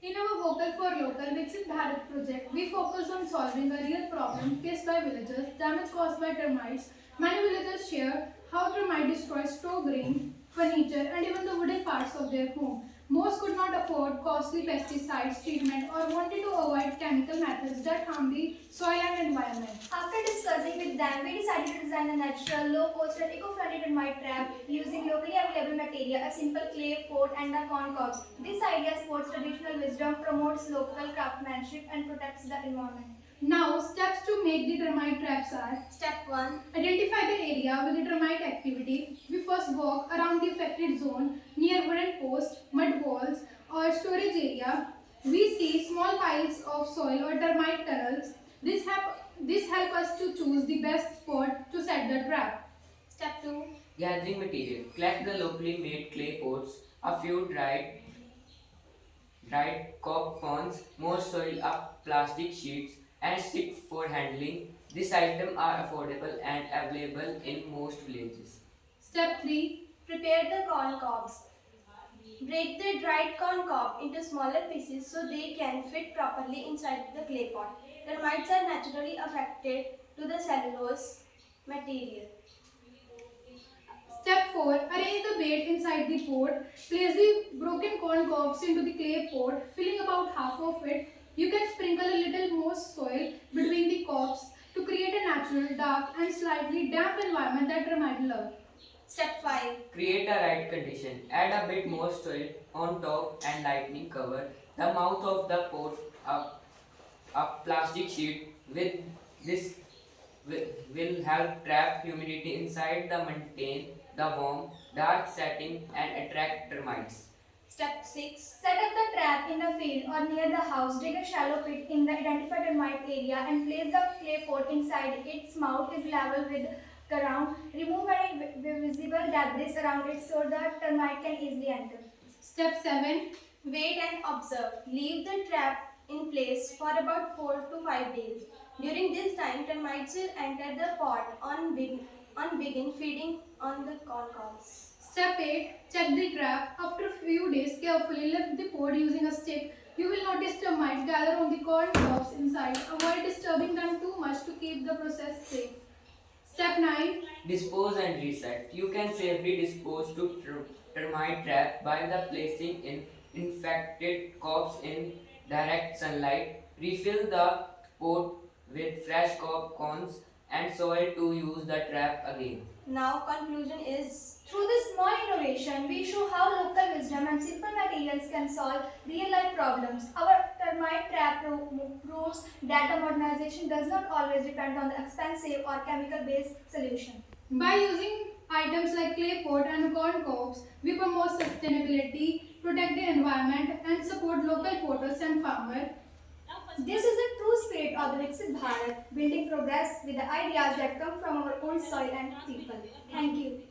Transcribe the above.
In our Vocal for Local Viksit Bharat project, we focus on solving a real problem faced by villagers, damage caused by termites. Many villagers share how termite destroys store grain, furniture, and even the wooden parts of their home. Most could not afford costly pesticides treatment or wanted to avoid chemical methods that harm the soil and environment. After discussing with them, we decided to design a natural, low-cost and eco-friendly termite trap using locally available material, a simple clay pot and a corn cob. This idea supports traditional wisdom, promotes local craftsmanship and protects the environment. Now, steps to make the termite traps are: Step 1. identify the area with the termite activity. We first walk around the affected zone near wooden posts, mud walls, or storage area. We see small piles of soil or termite tunnels. This help us to choose the best spot to set the trap. Step 2. Gathering material. Collect the locally made clay pots, a few dried cork cones, more soil, up plastic sheets, and stick for handling. These items are affordable and available in most villages. Step 3. Prepare the corn cobs. Break the dried corn cob into smaller pieces so they can fit properly inside the clay pot. Termites are naturally attracted to the cellulose material. Step 4. Arrange the bait inside the pot. Place the broken corn cobs into the clay pot, filling about half of it. You can sprinkle a little moist soil between the cobs to create a natural, dark, and slightly damp environment that termites love. Step 5. Create a right condition. Add a bit more soil on top and lightning cover the mouth of the pot a plastic sheet. With this will help trap humidity inside the maintain the warm, dark setting and attract termites. Step 6. Set up the trap in a field or near the house. Dig a shallow pit in the identified termite area and place the clay pot inside. Its mouth is level with ground. Remove any visible debris around it so the termite can easily enter. Step 7. Wait and observe. Leave the trap in place for about 4 to 5 days. During this time, termites will enter the pot on begin feeding on the corn cobs. Step 8. Check the trap. After a few days, carefully lift the pot using a stick. You will notice termites gather on the corn cobs inside. Avoid disturbing them too much to keep the process safe. Step 9. Dispose and reset. You can safely dispose to termite trap by the placing in infected crops in direct sunlight. Refill the pot with fresh crop cones and soil to use the trap again. Now, conclusion is through this small innovation, we show how local wisdom and simple materials can solve real life problems. Our termite trap proves that the modernization does not always depend on the expensive or chemical based solution. By using items like clay pot and corn cobs, we promote sustainability, protect the environment, and support local potters and farmers. This is the true spirit of the Viksit Bharat, building progress with the ideas that come from our own soil and people. Thank you.